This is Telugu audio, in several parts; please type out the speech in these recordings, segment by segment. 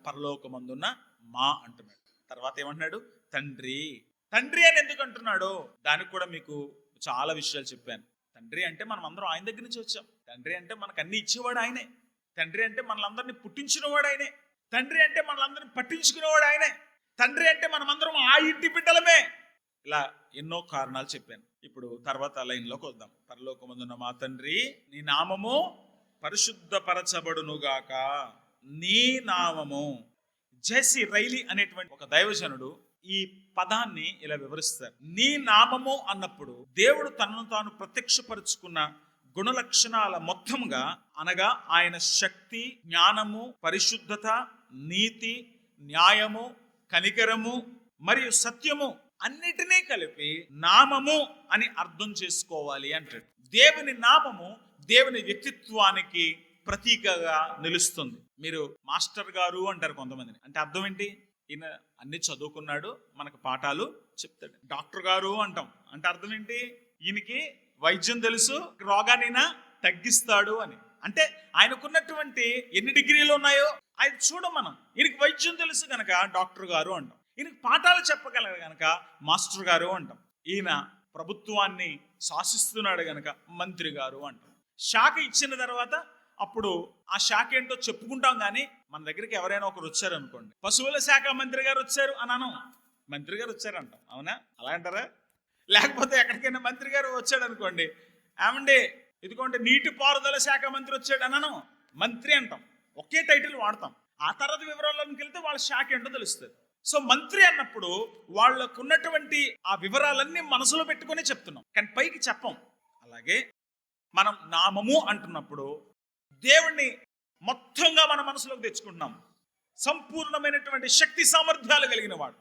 పరలోకమందున్న మా అంటున్నాడు. తర్వాత ఏమంటున్నాడు? తండ్రి. తండ్రి అని ఎందుకు అంటున్నాడో దానికి కూడా మీకు చాలా విషయాలు చెప్పాను. తండ్రి అంటే మనం అందరం ఆయన దగ్గర నుంచి వచ్చాం. తండ్రి అంటే మనకు అన్ని ఇచ్చేవాడు ఆయనే. తండ్రి అంటే మనలందరినీ పుట్టించినవాడు ఆయనే. తండ్రి అంటే మనలందరినీ పట్టించుకునేవాడు ఆయనే. తండ్రి అంటే మనమందరం ఆ ఇంటి బిడ్డలమే. ఇలా ఎన్నో కారణాలు చెప్పాను. ఇప్పుడు తర్వాత లైన్లోకి వద్దాం. పరలోకమందున్న మా తండ్రి, నీ నామము పరిశుద్ధపరచబడునుగాక. నీ నామము. జెసి రైలీ అనేటువంటి ఒక దైవజనుడు ఈ పదాన్ని ఇలా వివరిస్తారు. నీ నామము అన్నప్పుడు దేవుడు తనను తాను ప్రత్యక్షపరుచుకున్న గుణలక్షణాల మొత్తంగా, అనగా ఆయన శక్తి, జ్ఞానము, పరిశుద్ధత, నీతి, న్యాయము, కనికరము మరియు సత్యము అన్నిటినీ కలిపి నామము అని అర్థం చేసుకోవాలి అంటాడు. దేవుని నామము దేవుని వ్యక్తిత్వానికి ప్రతీకగా నిలుస్తుంది. మీరు మాస్టర్ గారు అంటారు కొంతమందిని. అంటే అర్థం ఏంటి? ఈయన అన్ని చదువుకున్నాడు, మనకు పాఠాలు చెప్తాడు. డాక్టర్ గారు అంటాం. అంటే అర్థం ఏంటి? ఈయనకి వైద్యం తెలుసు, రోగానైనా తగ్గిస్తాడు అని. అంటే ఆయనకున్నటువంటి ఎన్ని డిగ్రీలు ఉన్నాయో ఆయన చూడం మనం. ఈయనకి వైద్యం తెలుసు కనుక డాక్టర్ గారు అంటాం. ఈయనకి పాఠాలు చెప్పగలరు కనుక మాస్టర్ గారు అంటాం. ఈయన ప్రభుత్వాన్ని శాసిస్తున్నాడు కనుక మంత్రి గారు అంటాం. శాఖ ఇచ్చిన తర్వాత అప్పుడు ఆ శాఖ ఏంటో చెప్పుకుంటాం. కానీ మన దగ్గరికి ఎవరైనా ఒకరు వచ్చారు అనుకోండి, పశువుల శాఖ మంత్రి గారు వచ్చారు అని అనం, మంత్రి గారు వచ్చారు అంటాం. అవునా? అలా అంటారా? లేకపోతే ఎక్కడికైనా మంత్రి గారు వచ్చాడు అనుకోండి, ఏమండి ఇదిగోండి నీటిపారుదల శాఖ మంత్రి వచ్చాడు అనను, మంత్రి అంటాం. ఒకే టైటిల్ వాడతాం. ఆ తర్వాత వివరాల్లోకి వెళ్తే వాళ్ళ శాఖ ఏంటో తెలుస్తుంది. సో మంత్రి అన్నప్పుడు వాళ్ళకు ఉన్నటువంటి ఆ వివరాలన్నీ మనసులో పెట్టుకుని చెప్తున్నాం, కానీ పైకి చెప్పం. అలాగే మనం నామము అంటున్నప్పుడు దేవుణ్ణి మొత్తంగా మన మనసులోకి తెచ్చుకుంటున్నాం. సంపూర్ణమైనటువంటి శక్తి సామర్థ్యాలు కలిగిన వాడు.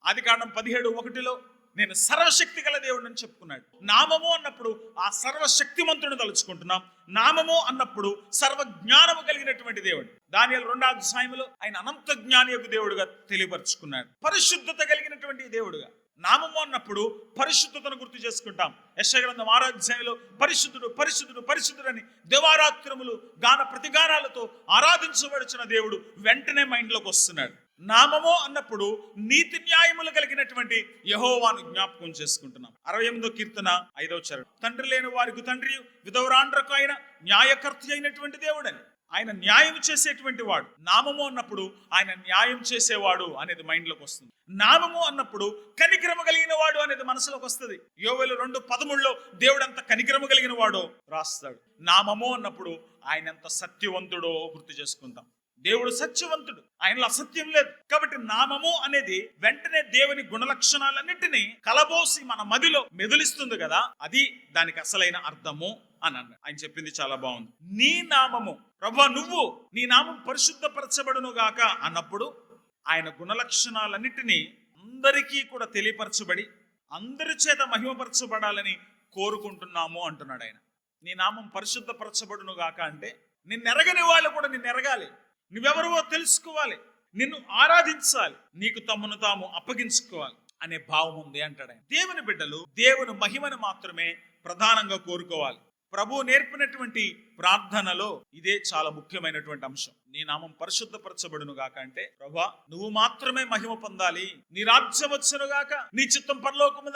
ఆదికాండం 17:1 నేను సర్వశక్తి గల దేవుడిని అని చెప్పుకున్నాడు. నామము అన్నప్పుడు ఆ సర్వశక్తిమంతుడిని తలుచుకుంటున్నాం. నామము అన్నప్పుడు సర్వజ్ఞానము కలిగినటువంటి దేవుడు. దానియేలు 2వ అధ్యాయంలో ఆయన అనంత జ్ఞాని యొక్క దేవుడుగా తెలియపరుచుకున్నాడు. పరిశుద్ధత కలిగినటువంటి దేవుడుగా. నామము అన్నప్పుడు పరిశుద్ధతను గుర్తు చేసుకుంటాం. యెషయా గ్రంథం 6వ అధ్యాయంలో పరిశుద్ధుడు పరిశుద్ధుడు పరిశుద్ధుడు అని దేవారాత్రములు గాన ప్రతిగానాలతో ఆరాధించబడుచున్న దేవుడు వెంటనే మైండ్లోకి వస్తున్నాడు. నామము అన్నప్పుడు నీతి న్యాయములు కలిగినటువంటి యెహోవాను జ్ఞాపకం చేసుకుంటున్నాం. 68వ కీర్తన 5వ చరణం. తండ్రి లేని వారికి తండ్రి, విధవరాండ్రకు ఆయన న్యాయకర్త అయినటువంటి దేవుడని. ఆయన న్యాయం చేసేటువంటి వాడు. నామము అన్నప్పుడు ఆయన న్యాయం చేసేవాడు అనేది మైండ్లోకి వస్తుంది. నామము అన్నప్పుడు కనికరము కలిగిన వాడు అనేది మనసులోకి వస్తుంది. యోవేలు 2:13 దేవుడు ఎంత కనికరము కలిగిన వాడో రాస్తాడు. నామము అన్నప్పుడు ఆయన ఎంత సత్యవంతుడో గుర్తు చేసుకుంటాం. దేవుడు సత్యవంతుడు, ఆయనలో అసత్యం లేదు. కాబట్టి నామము అనేది వెంటనే దేవుని గుణలక్షణాలన్నింటినీ కలబోసి మన మదిలో మెదిలిస్తుంది కదా, అది దానికి అసలైన అర్థము అని అన్నాడు. ఆయన చెప్పింది చాలా బాగుంది. నీ నామము ప్రభువా, నువ్వు నీ నామం పరిశుద్ధపరచబడును గాక అన్నప్పుడు ఆయన గుణలక్షణాలన్నిటినీ అందరికీ కూడా తెలియపరచబడి అందరి చేత మహిమపరచబడాలని కోరుకుంటున్నాము అంటున్నాడు ఆయన. నీ నామం పరిశుద్ధపరచబడును గాక అంటే నిన్నెరగని వాళ్ళు కూడా నిన్ను ఎరగాలి, నువ్వెవరో తెలుసుకోవాలి, నిన్ను ఆరాధించాలి, నీకు తమను తాము అప్పగించుకోవాలి అనే భావం ఉంది అంటాడు ఆయన. దేవుని బిడ్డలు దేవుని మహిమను మాత్రమే ప్రధానంగా కోరుకోవాలి. ప్రభువు నేర్పినటువంటి ప్రార్థనలో ఇదే చాలా ముఖ్యమైనటువంటి అంశం. నీ నామం పరిశుద్ధపరచబడును గాక అంటే ప్రభువా నువ్వు మాత్రమే మహిమ పొందాలి, నీ రాజ్యం వచ్చును గాక, నీ చిత్తం పరలోకము మీద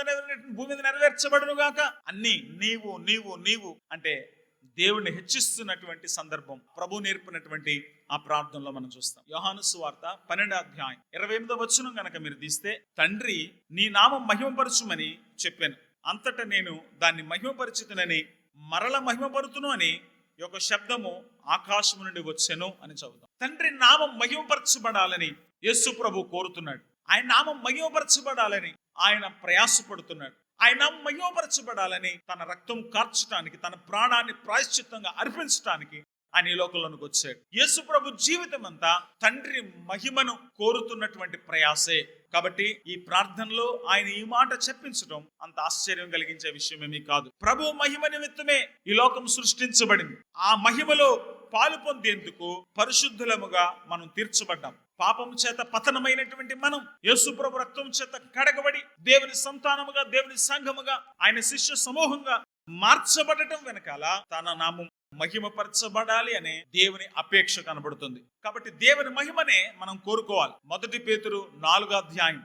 భూమి మీద నెరవేర్చబడును గాక. అన్ని నీవు నీవు నీవు అంటే దేవుణ్ణి హెచ్చిస్తున్నటువంటి సందర్భం ప్రభు నేర్పినటువంటి ఆ ప్రార్థనలో మనం చూస్తాం. యోహాను సువార్త 12వ అధ్యాయం 28వ వచనం గనక మీరు తీస్తే, తండ్రి నీ నామం మహిమపరచుమని చెప్పాను, అంతటా నేను దాన్ని మహిమపరిచితునని మరల మహిమపరుతును అని ఒక శబ్దము ఆకాశం నుండి వచ్చెను అని చదువుతాం. తండ్రి నామం మహిమపరచబడాలని యేసు ప్రభు కోరుతున్నాడు. ఆయన నామం మహిమపరచబడాలని ఆయన ప్రయాసపడుతున్నాడు. ఆయన నామం మహిమపరచబడాలని తన రక్తం కార్చడానికి, తన ప్రాణాన్ని ప్రాయశ్చిత్తంగా అర్పించడానికి ఆయన ఈ లోకంలోనికి వచ్చాడు. యేసు ప్రభు జీవితం అంతా తండ్రి మహిమను కోరుతున్నటువంటి ప్రయాసే. కాబట్టి ఈ ప్రార్థనలో ఆయన ఈ మాట చెప్పించడం అంత ఆశ్చర్యం కలిగించే విషయమేమీ కాదు. ప్రభు మహిమ నిమిత్తమే ఈ లోకం సృష్టించబడింది. ఆ మహిమలో పాలు పొందేందుకు పరిశుద్ధులముగా మనం తీర్చబడ్డాం. పాపం చేత పతనమైనటువంటి మనం యేసు ప్రభు రక్తం చేత కడగబడి దేవుని సంతానముగా, దేవుని సంఘముగా, ఆయన శిష్య సమూహంగా మార్చబడటం వెనకాల తన నామం మహిమపరచబడాలి అనే దేవుని అపేక్ష కనబడుతుంది. కాబట్టి దేవుని మహిమనే మనం కోరుకోవాలి. 1 పేతురు 4:11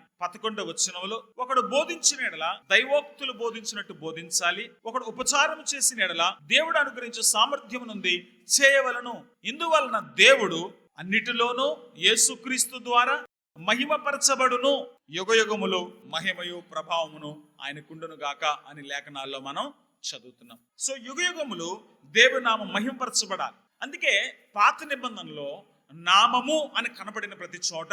ఒకడు బోధించిన ఎడల దైవోక్తులు బోధించినట్టు బోధించాలి, ఒకడు ఉపచారం చేసిన ఎడల దేవుడు అనుగ్రహించే సామర్థ్యం నుండి చేయవలను. ఇందువలన దేవుడు అన్నిటిలోనూ యేసుక్రీస్తు ద్వారా మహిమపరచబడును, యుగయుగములు మహిమయు ప్రభావమును ఆయనకుండును గాక అని లేఖనాల్లో మనం చదువుతున్నాం. సో యుగయుగములు దేవుని నామం మహిమపరచబడాలి. అందుకే పాత నిబంధనలో నామము అని కనబడిన ప్రతి చోట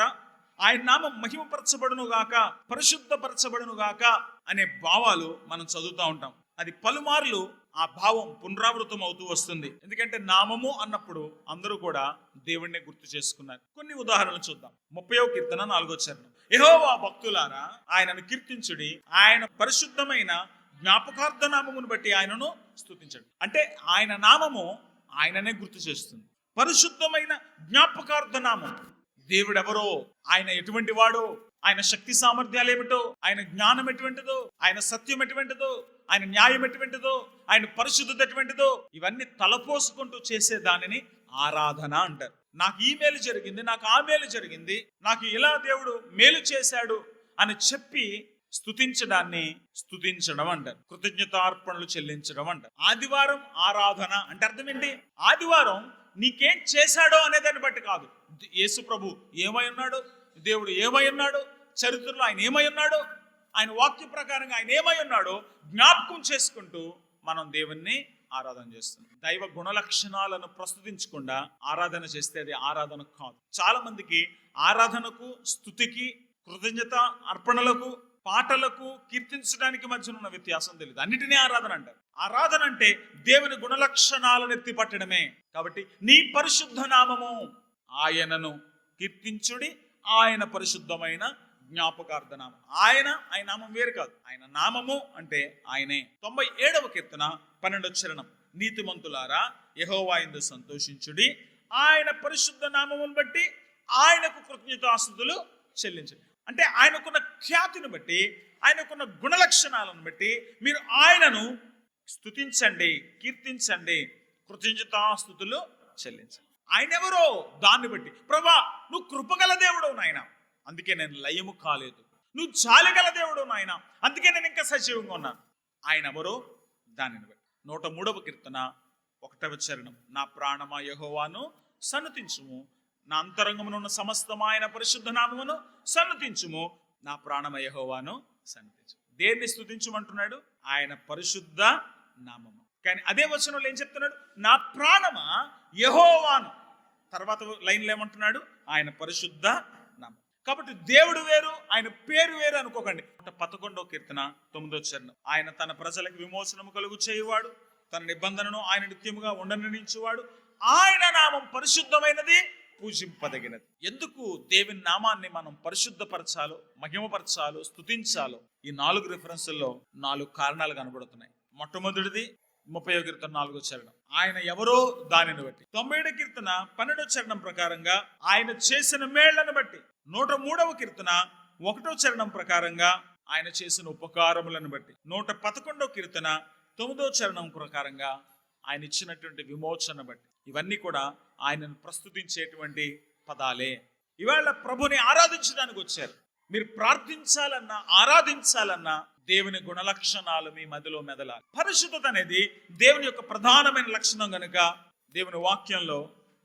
ఆయన నామం మహిమపరచబడును గాక, పరిశుద్ధపరచబడును గాక అనే భావాలు మనం చదువుతూ ఉంటాం. అది పలుమార్లు ఆ భావం పునరావృతం అవుతూ వస్తుంది. ఎందుకంటే నామము అన్నప్పుడు అందరూ కూడా దేవుణ్ణి గుర్తు చేసుకున్నారు. కొన్ని ఉదాహరణలు చూద్దాం. 30వ కీర్తన 4వ చరణం, యెహోవా భక్తులారా ఆయనను కీర్తించుడి, ఆయన పరిశుద్ధమైన జ్ఞాపకార్థ నామమును బట్టి ఆయనను స్తుతించండి. అంటే ఆయన నామము ఆయననే గుర్తు చేస్తుంది. పరిశుద్ధమైన జ్ఞాపకార్థ నామం, దేవుడెవరో, ఆయన ఎటువంటి వాడో, ఆయన శక్తి సామర్థ్యాలు ఏమిటో, ఆయన జ్ఞానం ఎటువంటిదో, ఆయన సత్యం ఎటువంటిదో, ఆయన న్యాయం ఎటువంటిదో, ఆయన పరిశుద్ధత ఎటువంటిదో, ఇవన్నీ తలపోసుకుంటూ చేసే దానిని ఆరాధన అంటారు. నాకు ఈ మేలు జరిగింది, నాకు ఆ మేలు జరిగింది, నాకు ఇలా దేవుడు మేలు చేశాడు అని చెప్పి స్తుతించడాన్ని స్తుతించడం అంటారు. కృతజ్ఞతార్పణలు చెల్లించడం అంటారు. ఆదివారం ఆరాధన అంటే అర్థం ఏంటి? ఆదివారం నీకేం చేశాడో అనే దాన్ని బట్టి కాదు. యేసు ప్రభు ఏమై ఉన్నాడు, దేవుడు ఏమై ఉన్నాడు, చరిత్రలో ఆయన ఏమై ఉన్నాడు, ఆయన వాక్య ప్రకారంగా ఆయన ఏమై ఉన్నాడో జ్ఞాపకం చేసుకుంటూ మనం దేవుణ్ణి ఆరాధన చేస్తున్నాం. దైవ గుణలక్షణాలను ప్రస్తుతించకుండా ఆరాధన చేస్తే అది ఆరాధన కాదు. చాలా మందికి ఆరాధనకు, స్తుతికి, కృతజ్ఞత అర్పణలకు, పాటలకు, కీర్తించడానికి మధ్య ఉన్న వ్యత్యాసం తెలియదు. అన్నిటినీ ఆరాధన అంటారు. ఆరాధన అంటే దేవుని గుణలక్షణాలను ఎత్తిపట్టడమే. కాబట్టి నీ పరిశుద్ధ నామము ఆయనను కీర్తించుడి, ఆయన పరిశుద్ధమైన జ్ఞాపకార్థ నామం. ఆయన నామం వేరు కాదు, ఆయన నామము అంటే ఆయనే. 97వ కీర్తన 12వ చరణం, నీతిమంతులారా యెహోవా యందు సంతోషించుడి, ఆయన పరిశుద్ధ నామమును బట్టి ఆయనకు కృతజ్ఞతాస్తుతులు చెల్లించండి. అంటే ఆయనకున్న ఖ్యాతిని బట్టి, ఆయనకున్న గుణలక్షణాలను బట్టి మీరు ఆయనను స్తుతించండి, కీర్తించండి, కృతజ్ఞతాస్తుతులు చెల్లించండి. ఆయన ఎవరో దాన్ని బట్టి, ప్రభా నువ్వు కృపగల దేవుడు నాయన, అందుకే నేను లయము కాలేదు, నువ్వు జాలిగల దేవుడు నాయన, అందుకే నేను ఇంకా సజీవంగా ఉన్నాను. ఆయన ఎవరో దానిని బట్టి. 103వ కీర్తన 1వ చరణం, నా ప్రాణమా యెహోవాను సన్నతించుము, నా అంతరంగమునున్న సమస్తము ఆయన పరిశుద్ధ నామమును సన్నతించుము, నా ప్రాణమ యెహోవాను సన్నతించు. దేన్ని స్తుతించమంటున్నాడు? ఆయన పరిశుద్ధ నామము. కానీ అదే వచనంలో ఏం చెప్తున్నాడు? నా ప్రాణమా యెహోవాను. తర్వాత లైన్లో ఏమంటున్నాడు? ఆయన పరిశుద్ధ నామం. కాబట్టి దేవుడు వేరు, ఆయన పేరు వేరు అనుకోకండి. 11వ కీర్తన 9వ చరణం, ఆయన తన ప్రజలకు విమోచనము కలుగు చేయువాడు, తన నిబంధనను ఆయన నిత్యముగా ఉండనించువాడు, ఆయన నామం పరిశుద్ధమైనది, పూజింపదగినది. ఎందుకు దేవుని నామాన్ని మనం పరిశుద్ధపరచాలో, మహిమపరచాలో, స్తుతించాలో ఈ 4 రిఫరెన్సుల్లో 4 కారణాలు కనబడుతున్నాయి. మొట్టమొదటిది 30వ కీర్తన 4వ చరణం, ఆయన ఎవరో దానిని బట్టి. 97వ కీర్తన 12వ చరణం ప్రకారంగా ఆయన చేసిన మేళ్లను బట్టి. 103వ కీర్తన 1వ చరణం ప్రకారంగా ఆయన చేసిన ఉపకారములను బట్టి. 111వ కీర్తన 9వ చరణం ప్రకారంగా ఆయన ఇచ్చినటువంటి విమోచన బట్టి. ఇవన్నీ కూడా ఆయనను ప్రస్తుతించేటువంటి పదాలే. ఇవాళ ప్రభుని ఆరాధించడానికి వచ్చారు. మీరు ప్రార్థించాలన్నా, ఆరాధించాలన్నా దేవుని గుణలక్షణాలు మీ మదిలో మెదలాలి. పరిశుద్ధత అనేది దేవుని యొక్క ప్రధానమైన లక్షణం కనుక దేవుని వాక్యంలో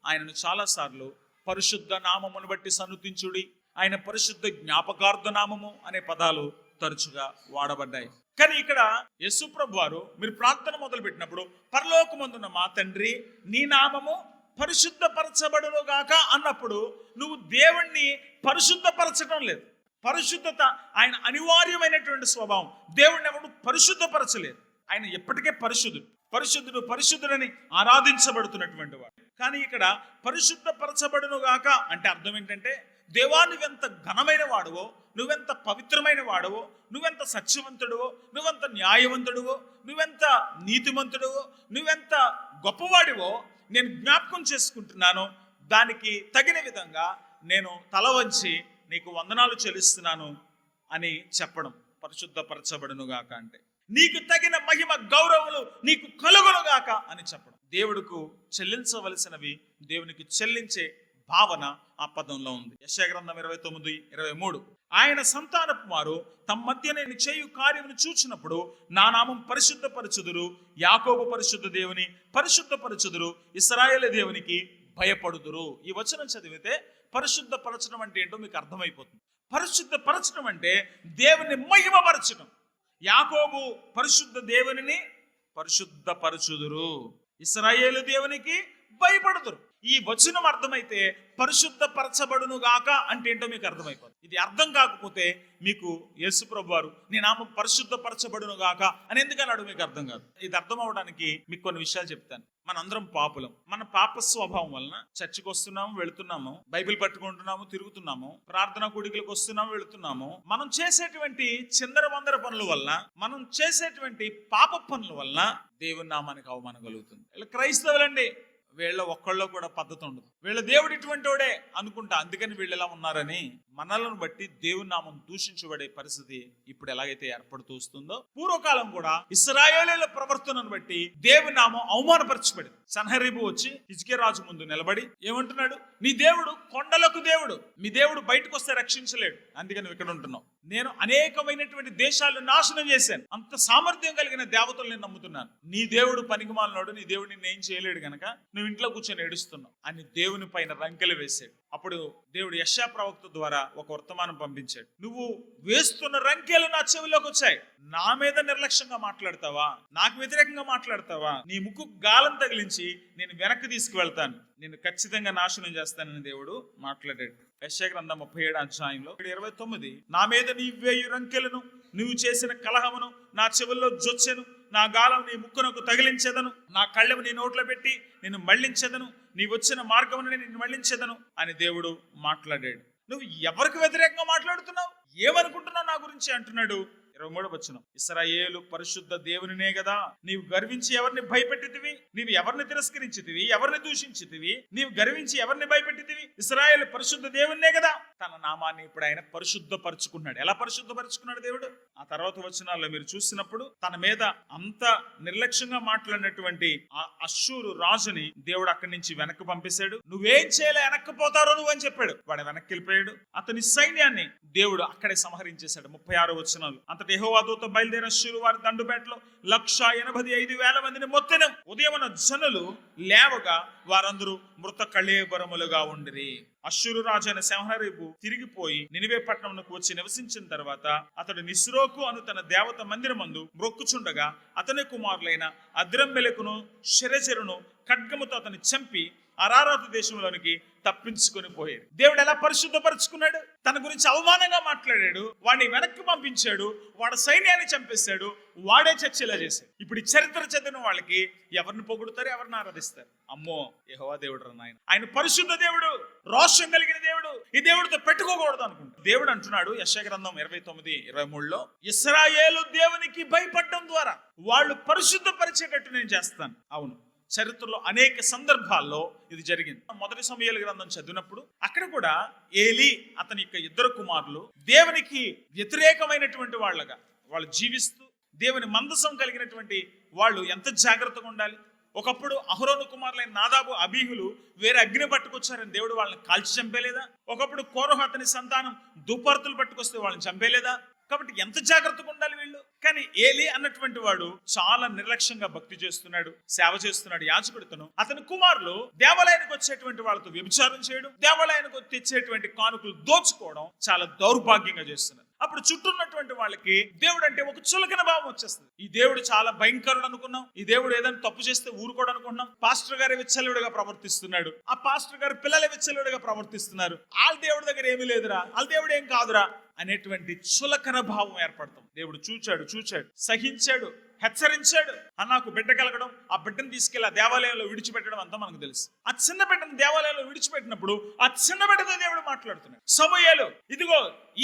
ఆయనను చాలాసార్లు పరిశుద్ధ నామమును బట్టి సన్నుతించుడి, ఆయన పరిశుద్ధ జ్ఞాపకార్థ నామము అనే పదాలు తరచుగా వాడబడ్డాయి. కానీ ఇక్కడ యేసు ప్రభు వారు మీరు ప్రార్థన మొదలు పెట్టినప్పుడు పరలోకమందున్న మా తండ్రి నీ నామము పరిశుద్ధపరచబడును గాక అన్నప్పుడు నువ్వు దేవుణ్ణి పరిశుద్ధపరచడం లేదు. పరిశుద్ధత ఆయన అనివార్యమైనటువంటి స్వభావం. దేవుణ్ణి ఎవడు పరిశుద్ధపరచలేదు. ఆయన ఎప్పటికే పరిశుద్ధుడు పరిశుద్ధుడని ఆరాధించబడుతున్నటువంటి వాడు. కానీ ఇక్కడ పరిశుద్ధపరచబడును గాక అంటే అర్థం ఏంటంటే, దేవా నువ్వెంత ఘనమైన వాడువో, నువ్వెంత పవిత్రమైన వాడువో, నువ్వెంత సత్యవంతుడువో, నువ్వెంత న్యాయవంతుడువో, నువ్వెంత నీతిమంతుడువో, నువ్వెంత గొప్పవాడివో నేను జ్ఞాపకం చేసుకుంటున్నాను. దానికి తగిన విధంగా నేను తల వంచి నీకు వందనాలు చెల్లిస్తున్నాను అని చెప్పడం పరిశుద్ధపరచబడును గాక అంటే. నీకు తగిన మహిమ గౌరవములు నీకు కలుగును గాక అని చెప్పడం. దేవుడికి చెల్లించవలసినవి దేవునికి చెల్లించే భావన ఆ పదంలో ఉంది. యెషయా గ్రంథం 29:23. ఆయన సంతానపు వారు తమ మధ్య నేను చేయు కార్యమును చూచినప్పుడు నా నామం పరిశుద్ధపరచుదురు, యాకోబు పరిశుద్ధ దేవుని పరిశుద్ధపరచుదురు, ఇశ్రాయేలు దేవునికి భయపడుదురు. ఈ వచనం చదివితే పరిశుద్ధపరచడం అంటే ఏంటో మీకు అర్థమైపోతుంది. పరిశుద్ధపరచడం అంటే దేవుని మహిమపరచడం. యాకోబు పరిశుద్ధ దేవునిని పరిశుద్ధపరచుదురు, ఇశ్రాయేలు దేవునికి భయపడుదురు. ఈ వచనం అర్థమైతే పరిశుద్ధపరచబడును గాక అంటే ఏంటో మీకు అర్థమైపోతుంది. ఇది అర్థం కాకపోతే మీకు యేసు ప్రభువు వారు నీ నామం పరిశుద్ధపరచబడును గాక అని ఎందుకన్నాడు మీకు అర్థం కాదు. ఇది అర్థం అవడానికి మీకు కొన్ని విషయాలు చెప్తాను. మనందరం పాపులం. మన పాప స్వభావం వలన చర్చికి వస్తున్నాము, వెళుతున్నాము, బైబిల్ పట్టుకుంటున్నాము, తిరుగుతున్నాము, ప్రార్థనా కూడికలకు వస్తున్నాము, వెళుతున్నాము. మనం చేసేటువంటి చిందర వందర పనుల వల్ల, మనం చేసేటువంటి పాప పనుల వల్ల దేవుని నామానికి అవమానం కలుగుతుంది. వీళ్ళు క్రైస్తవులండి, వీళ్ళ ఒక్కళ్ళలో కూడా పద్ధతి ఉండదు, వీళ్ళ దేవుడు ఇటువంటి వాడే అనుకుంటా, అందుకని వీళ్ళు ఎలా ఉన్నారని మనలను బట్టి దేవుని నామం దూషించబడే పరిస్థితి ఇప్పుడు ఎలాగైతే ఏర్పడుతూ వస్తుందో, పూర్వకాలం కూడా ఇశ్రాయేలీయుల ప్రవర్తనను బట్టి దేవుని నామం అవమానపరచబడింది. సన్హెరీబు వచ్చి హిజ్కియా రాజు ముందు నిలబడి ఏమంటున్నాడు? నీ దేవుడు కొండలకు దేవుడు, మీ దేవుడు బయటకు వస్తే రక్షించలేడు, అందుకని నువ్వు ఇక్కడ ఉంటున్నావు. నేను అనేకమైనటువంటి దేశాలను నాశనం చేశాను, అంత సామర్థ్యం కలిగిన దేవతల్ని నమ్ముతున్నాను. నీ దేవుడు పనికిమాలినోడు, నీ దేవుడు నిన్ను ఏం చేయలేడు గనక నువ్వు ఇంట్లో కూర్చొని ఏడుస్తున్నావు అని దేవుని పైన రంకెలు వేశాడు. అప్పుడు దేవుడు యెషయా ప్రవక్త ద్వారా ఒక వర్తమానం పంపించాడు. నువ్వు వేస్తున్న రంకెలు నా చెవిలోకి వచ్చాయి, నా మీద నిర్లక్ష్యంగా మాట్లాడతావా, నాకు వ్యతిరేకంగా మాట్లాడతావా, నీ ముక్కు గాలం తగిలించి నేను వెనక్కి తీసుకువెళ్తాను, నేను ఖచ్చితంగా నాశనం చేస్తానని దేవుడు మాట్లాడాడు. యెషయా గ్రంథం 37:29. నా మీద నీ 1000 రంకెలను, నువ్వు చేసిన కలహమును నా చెవుల్లో జొచ్చెను, నా గాలం నీ ముక్కునకు తగిలించెదను, నా కళ్ళెము నీ నోట్లో పెట్టి నేను మళ్లించెదను, నీ వచ్చిన మార్గమును నేను మళ్లించెదను అని దేవుడు మాట్లాడాడు. నువ్వు ఎవరికి వ్యతిరేకంగా మాట్లాడుతున్నావు, ఏమనుకుంటున్నావు నా గురించి అంటున్నాడు. 23వ వచనం. ఇశ్రాయేలు పరిశుద్ధ దేవునినే కదా నీవు గర్వించి ఎవరిని భయపెట్టితివి, నీవు ఎవరిని తిరస్కరించితివి, ఎవరిని దూషించితివి, నీవు గర్వించి ఎవరిని భయపెట్టితివి. ఇశ్రాయేలు పరిశుద్ధ దేవునినే కదా. తన నామాన్ని ఇప్పుడు ఆయన పరిశుద్ధపరచుకున్నాడు. ఎలా పరిశుద్ధపరచుకున్నాడు దేవుడు? ఆ తర్వాత వచనాల్లో మీరు చూసినప్పుడు తన మీద అంత నిర్లక్ష్యంగా మాట్లాడినటువంటి ఆ అష్షూరు రాజుని దేవుడు అక్కడి నుంచి వెనక్కి పంపేశాడు. నువ్వేం చేయలే, వెనక్కి పోతారో నువ్వు అని చెప్పాడు. వాడు వెనక్కి వెళ్ళిపోయాడు. అతని సైన్యాన్ని దేవుడు అక్కడే సంహరించేశాడు. 36 వచనాలు. అంతటి యెహోవా దూత బయలుదేరి అష్షూరు వారి దండుబేటలో 185,000 మందిని మొత్తెను. ఉదయమున జనులు లేవగా వారందరూ మృత కళేబరములుగా ఉండిరి. అష్షూరు రాజు అయిన సన్హెరీబు తిరిగిపోయి నినివే పట్టణమునకు వచ్చి నివసించిన తర్వాత అతడు నిస్రోకు అను తన దేవత మందిరమందు మ్రొక్కుచుండగా అతని కుమారులైన అద్రమ్మెలెకును షెరెజెరును ఖడ్గముతో అతన్ని చంపి అరారాతు దేశంలోనికి తప్పించుకొని పోయాడు. దేవుడు ఎలా పరిశుద్ధపరుచుకున్నాడు? తన గురించి అవమానంగా మాట్లాడాడు, వాడిని వెనక్కి పంపించాడు, వాడి సైన్యాన్ని చంపేశాడు, వాడే చర్చలా చేశాడు. ఇప్పుడు ఈ చరిత్ర చదివిన వాళ్ళకి ఎవరిని పొగుడుతారు, ఎవరిని ఆరాధిస్తారు? అమ్మో, యెహోవా దేవుడు రా నాయన, ఆయన పరిశుద్ధ దేవుడు, రోషం కలిగిన దేవుడు, ఈ దేవుడితో పెట్టుకోకూడదు అనుకుంటారు. దేవుడు అంటున్నాడు యెషయా గ్రంథం 29:23లో, ఇశ్రాయేలు దేవునికి భయపడడం ద్వారా వాళ్ళు పరిశుద్ధపరిచేటట్టు నేను చేస్తాను. అవును, చరిత్రలో అనేక సందర్భాల్లో ఇది జరిగింది. మొదటి సమూయేలు గ్రంథం చదివినప్పుడు అక్కడ కూడా ఏలీ అతని యొక్క 2 కుమారులు దేవునికి వ్యతిరేకమైనటువంటి వాళ్ళగా వాళ్ళు జీవిస్తూ దేవుని మందసం కలిగినటువంటి వాళ్ళు ఎంత జాగ్రత్తగా ఉండాలి. ఒకప్పుడు అహరోను కుమారులైన నాదాబు, అబీహులు వేరే అగ్ని పట్టుకొచ్చారని దేవుడు వాళ్ళని కాల్చి చంపేలేదా? ఒకప్పుడు కోరహు అతని సంతానం దుప్పర్తులు పట్టుకొస్తే వాళ్ళని చంపేలేదా? కాబట్టి ఎంత జాగ్రత్తగా ఉండాలి వీళ్ళు. కానీ ఏలీ అన్నటువంటి వాడు చాలా నిర్లక్ష్యంగా భక్తి చేస్తున్నాడు, సేవ చేస్తున్నాడు. యాజకుడితను అతని కుమారులు దేవాలయానికి వచ్చేటువంటి వాళ్ళతో వ్యభిచారం చేయడం, దేవాలయానికి తెచ్చేటువంటి కానుకలు దోచుకోవడం చాలా దౌర్భాగ్యంగా చేస్తున్నారు. అప్పుడు చుట్టూ ఉన్నటువంటి వాళ్ళకి దేవుడు అంటే ఒక చులకన భావం వచ్చేస్తుంది. ఈ దేవుడు చాలా భయంకరుడు అనుకున్నాం, ఈ దేవుడు ఏదైనా తప్పు చేస్తే ఊరుకోడు అనుకున్నాం. పాస్టర్ గారు విచ్చలుడిగా ప్రవర్తిస్తున్నాడు, ఆ పాస్టర్ గారు పిల్లల విచ్చలుడిగా ప్రవర్తిస్తున్నారు, వాళ్ళ దేవుడి దగ్గర ఏమీ లేదురా, వాళ్ళ దేవుడు ఏం కాదురా అనేటువంటి చులకన భావం ఏర్పడతాం. దేవుడు చూచాడు, సహించాడు, హెచ్చరించాడు. నాకు బిడ్డ కలగడం, ఆ బిడ్డను తీసుకెళ్లి ఆ దేవాలయంలో విడిచిపెట్టడం అంతా మనకు తెలుసు. ఆ చిన్న బిడ్డను దేవాలయంలో విడిచిపెట్టినప్పుడు ఆ చిన్న బిడ్డతో దేవుడు మాట్లాడుతున్నాడు. సమూయేలు, ఇదిగో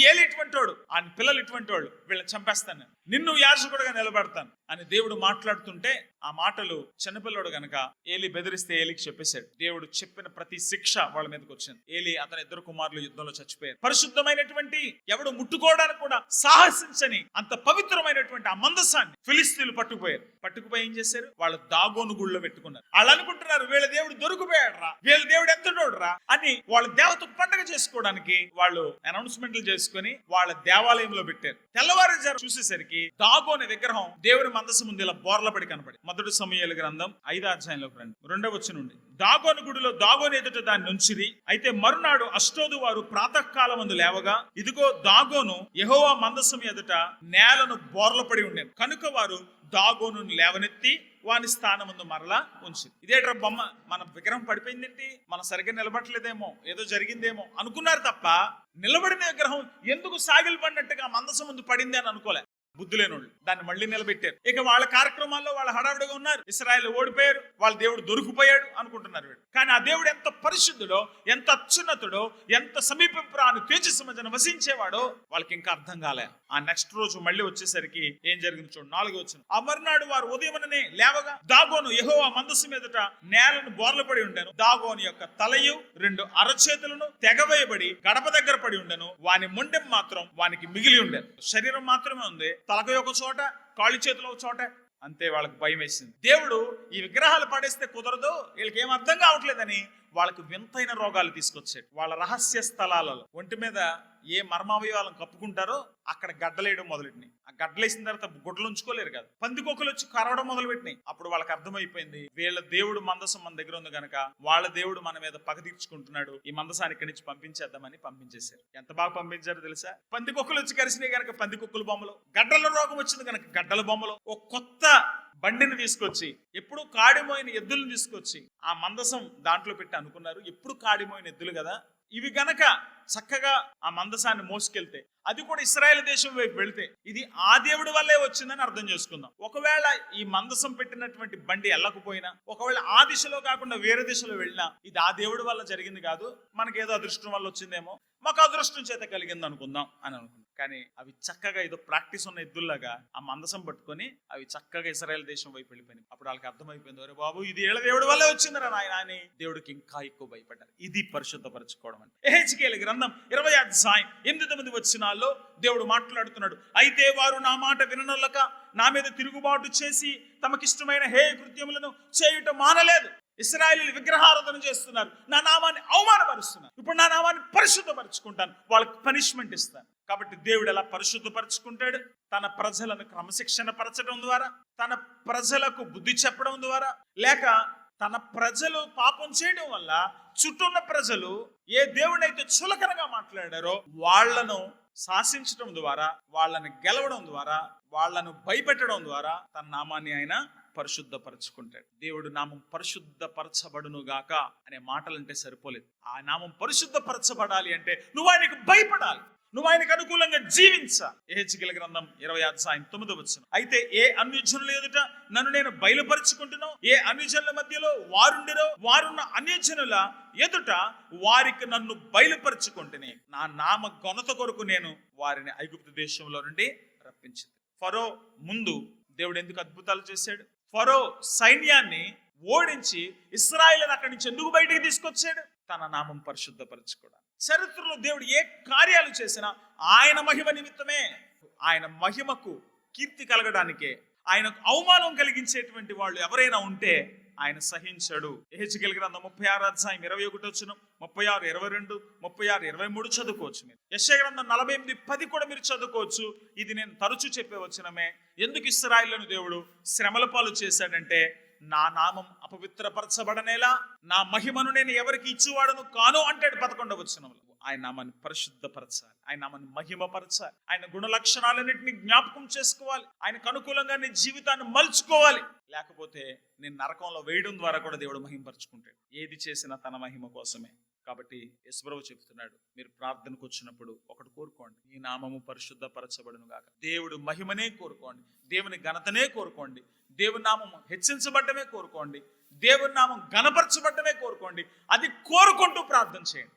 ఏలి ఇటువంటి వాడు, ఆ పిల్లలు ఇటువంటి వాళ్ళు, వీళ్ళని చంపేస్తాను, నిన్ను యాజకుడుగా నిలబెడతాను అని దేవుడు మాట్లాడుతుంటే ఆ మాటలు చిన్నపిల్లడు గనక ఏలి బెదిరిస్తే ఏలికి చెప్పేశాడు. దేవుడు చెప్పిన ప్రతి శిక్ష వాళ్ళ మీదకి వచ్చింది. ఏలి అతని 2 కుమారులు యుద్ధంలో చచ్చిపోయారు. పరిశుద్ధమైనటువంటి ఎవడు ముట్టుకోవడానికి కూడా సాహసించని అంత పవిత్రమైనటువంటి ఆ మందసాన్ని ఫిలిస్తీన్లు పట్టుకుపోయారు. పట్టుకుపోయి ఏం చేశారు? వాళ్ళు దాగోను గుళ్ళో పెట్టుకున్నారు. వాళ్ళు అనుకుంటున్నారు వీళ్ళ దేవుడు దొరికిపోయాడురా, వీళ్ళ దేవుడు ఎంతటోడురా అని వాళ్ళ దేవత పండగ చేసుకోవడానికి వాళ్ళు అనౌన్స్మెంట్లు చేసుకుని వాళ్ళ దేవాలయంలో పెట్టారు. తెల్లవారుజాము చూసేసరికి దాగోని విగ్రహం దేవుని మందసం ముందు ఇలా బోర్లపడి కనపడి. మొదటి సమూయేలు గ్రంథం 5వ అధ్యాయంలోకి రండి, 2వ వచనం నుండి. దాగోను గుడిలో దాగోని ఎదుట దాన్ని ఉంచిరి. అయితే మరునాడు అష్టోదు వారు ప్రాతకాలమందు లేవగా, ఇదిగో దాగోను యెహోవా మందసం ఎదుట నేలను బోర్లపడి ఉండేది. కనుక వారు దాగోను లేవనెత్తి వాని స్థానముందు మరలా ఉంచి. ఇదేట్రా బొమ్మ, మన విగ్రహం పడిపోయిందేంటి, మనం సరిగ్గా నిలబట్టలేదేమో, ఏదో జరిగిందేమో అనుకున్నారు తప్ప నిలబడిన విగ్రహం ఎందుకు సాగిలు పడినట్టుగా మందసం ముందు పడింది అని అనుకోలే. బుద్ధి లేనోళ్ళు దాన్ని మళ్ళీ నిలబెట్టారు. ఇక వాళ్ళ కార్యక్రమాల్లో వాళ్ళ హడావిడిగా ఉన్నారు. ఇశ్రాయేల్ ఓడిపోయారు, వాళ్ళ దేవుడు దొరికిపోయాడు అనుకుంటున్నారు వీడు. కానీ ఆ దేవుడు ఎంత పరిశుద్ధుడో, ఎంత అత్యున్నతుడో, ఎంత సమీపంపురాను తేజస్సుమజన వసించేవాడో వాళ్ళకి ఇంకా అర్థం కాలే. ఆ నెక్స్ట్ రోజు మళ్ళీ వచ్చేసరికి ఏం జరిగింది చూడండి, 4వ వచనం. ఆ మరునాడు వారు ఉదయముననే లేవగా దాగోను యెహోవా మందసం ఎదుట నేలను బోర్లపడి ఉండెను. దాగోను యొక్క తలయు 2 అరచేతులను తెగవేయబడి గడప దగ్గర పడి ఉండెను. వాని మొండెం మాత్రం వానికి మిగిలి ఉండెను. శరీరం మాత్రమే ఉంది, తలక ఒక చోట, కాళ్ళు చేతులు ఒక చోట. అంతే, వాళ్ళకి భయం వేసింది. దేవుడు ఈ విగ్రహాలు పడేస్తే కుదరదు, వీళ్ళకి ఏం అర్థం కావట్లేదని వాళ్ళకి వింతైన రోగాలు తీసుకొచ్చాడు. వాళ్ళ రహస్య స్థలాలలో ఒంటి మీద ఏ మర్మావయవాలను కప్పుకుంటారో అక్కడ గడ్డలేయడం మొదలెట్టినాయి. ఆ గడ్డలేసిన తర్వాత గుడ్డలు ఉంచుకోలేరు కదా, పందికొక్కలు వచ్చి కరవడం మొదలుపెట్టినాయి. అప్పుడు వాళ్ళకి అర్థమైపోయింది వీళ్ళ దేవుడు మందసం మన దగ్గర ఉంది కనుక వాళ్ళ దేవుడు మన మీద పగ తీర్చుకుంటున్నాడు, ఈ మందసాన్ని ఇక్కడి నుంచి పంపించేద్దామని పంపించేశారు. ఎంత బాగా పంపించారో తెలుసా? పందికొక్కలు వచ్చి కరిసినాయి కనుక పందికొక్కుల బొమ్మలు, గడ్డల రోగం వచ్చింది కనుక గడ్డల బొమ్మలు. ఒక కొత్త బండిని తీసుకొచ్చి, ఎప్పుడు కాడిమోయిన ఎద్దులను తీసుకొచ్చి ఆ మందసం దాంట్లో పెట్టి అనుకున్నారు ఎప్పుడు కాడిమోయిన ఎద్దులు కదా, ఇవి గనక చక్కగా ఆ మందసాన్ని మోసుకెళ్తే, అది కూడా ఇశ్రాయేల్ దేశం వైపు వెళ్తే ఇది ఆ దేవుడి వల్లే వచ్చిందని అర్థం చేసుకుందాం. ఒకవేళ ఈ మందసం పెట్టినటువంటి బండి వెళ్ళకపోయినా, ఒకవేళ ఆ దిశలో కాకుండా వేరే దిశలో వెళ్ళినా ఇది ఆ దేవుడి వల్ల జరిగింది కాదు, మనకేదో అదృష్టం వల్ల వచ్చిందేమో, మాకు అదృష్టం చేత కలిగింది అనుకుందాం అని అనుకున్నాం. కానీ అవి చక్కగా ఏదో ప్రాక్టీస్ ఉన్న ఎద్దుల్లాగా ఆ మందసం పట్టుకొని అవి చక్కగా ఇశ్రాయేల్ దేశం వైపు వెళ్ళిపోయినాయి. అప్పుడు వాళ్ళకి అర్థమైపోయింది, ఒరే బాబు ఇది ఏళ్ళ దేవుడి వల్లే వచ్చిందిరా నాయన అని దేవుడికి ఇంకా ఎక్కువ భయపడ్డారు. ఇది పరిశుద్ధపరచుకోవడం అంటే. యెహెజ్కేలు గ్రంథం 20వ అధ్యాయం 8-9 వచనాల్లో దేవుడు మాట్లాడుతున్నాడు. అయితే వారు నా మాట విననొల్లక నా మీద తిరుగుబాటు చేసి తమకిష్టమైన హేయ కృత్యములను చేయుట మానలేదు. ఇశ్రాయేలీయులు విగ్రహారాధన చేస్తున్నారు, నా నామాన్ని అవమానపరుస్తున్నారు. ఇప్పుడు నా నామాన్ని పరిశుద్ధపరచుకుంటాను, వాళ్ళకి పనిష్మెంట్ ఇస్తాను. కాబట్టి దేవుడు ఎలా పరిశుద్ధపరచుకుంటాడు? తన ప్రజలను క్రమశిక్షణ పరచడం ద్వారా, తన ప్రజలకు బుద్ధి చెప్పడం ద్వారా, లేక తన ప్రజలు పాపం చేయడం వల్ల చుట్టూన్న ప్రజలు ఏ దేవుడైతే చులకనగా మాట్లాడారో వాళ్లను శాసించడం ద్వారా, వాళ్ళని గెలవడం ద్వారా, వాళ్ళను భయపెట్టడం ద్వారా తన నామాన్ని ఆయన పరిశుద్ధపరచుకుంటాడు. దేవుడు నామం పరిశుద్ధపరచబడును గాక అనే మాటలంటే సరిపోలేదు. ఆ నామం పరిశుద్ధపరచబడాలి అంటే నువ్వు ఆయనకు భయపడాలి, నువ్వు ఆయనకు అనుకూలంగా జీవించాలి. యెహెజ్కేలు గ్రంథం 20వ అధ్యాయం 9వ వచనం. అయితే ఏ అన్యజనుల ఎదుట నన్ను నేను బయలుపరుచుకుంటున్నాను, ఏ అన్యజనుల మధ్యలో వారుండిరో వారున్న అన్యజనుల ఎదుట వారికి నన్ను బయలుపరుచుకుంటేనే నా నామ ఘనత కొరకు నేను వారిని ఐగుప్తు దేశంలో నుండి రప్పించింది. ఫరో ముందు దేవుడు ఎందుకు అద్భుతాలు చేశాడు? ఫరో సైన్యాన్ని ఓడించి ఇశ్రాయేలును అక్కడి నుంచి ఎందుకు బయటికి తీసుకొచ్చాడు? తన నామం పరిశుద్ధపరచుకోవడానికి. చరిత్రలో దేవుడు ఏ కార్యాలు చేసినా ఆయన మహిమ నిమిత్తమే, ఆయన మహిమకు కీర్తి కలగడానికే. ఆయనకు అవమానం కలిగించేటువంటి వాళ్ళు ఎవరైనా ఉంటే ఆయన సహించడు. యెహెజ్కేలు గ్రంథం 36వ అధ్యాయం 21వ వచనం, 36, 22, 36, 23 చదువుకోవచ్చు మీరు. యెషయా గ్రంథం 48:10 కూడా మీరు చదువుకోవచ్చు. ఇది నేను తరచూ చెప్పే వచనమే. ఎందుకు ఇశ్రాయేలును దేవుడు శ్రమల పాలు చేశాడంటే, నా నామం అపవిత్రపరచబడనేలా నా మహిమను నేను ఎవరికి ఇచ్చేవాడను కాను అంటాడు 11వ వచనంలో. ఆయన నామాన్ని పరిశుద్ధపరచాలి, ఆయన నామాన్ని మహిమపరచాలి, ఆయన గుణ లక్షణాలన్నింటినీ జ్ఞాపకం చేసుకోవాలి, ఆయనకు అనుకూలంగా నీ జీవితాన్ని మలుచుకోవాలి. లేకపోతే నేను నరకంలో వేయడం ద్వారా కూడా దేవుడు మహిమపరచుకుంటాడు. ఏది చేసినా తన మహిమ కోసమే. కాబట్టి యేసుప్రభువు చెప్తున్నాడు, మీరు ప్రార్థనకు వచ్చినప్పుడు ఒకటి కోరుకోండి, ఈ నామము పరిశుద్ధపరచబడును గాక. దేవుడు మహిమనే కోరుకోండి, దేవుని ఘనతనే కోరుకోండి, దేవుని నామం హెచ్చించబడ్డమే కోరుకోండి, దేవుని నామం ఘనపరచబడ్డమే కోరుకోండి. అది కోరుకుంటూ ప్రార్థన చేయండి.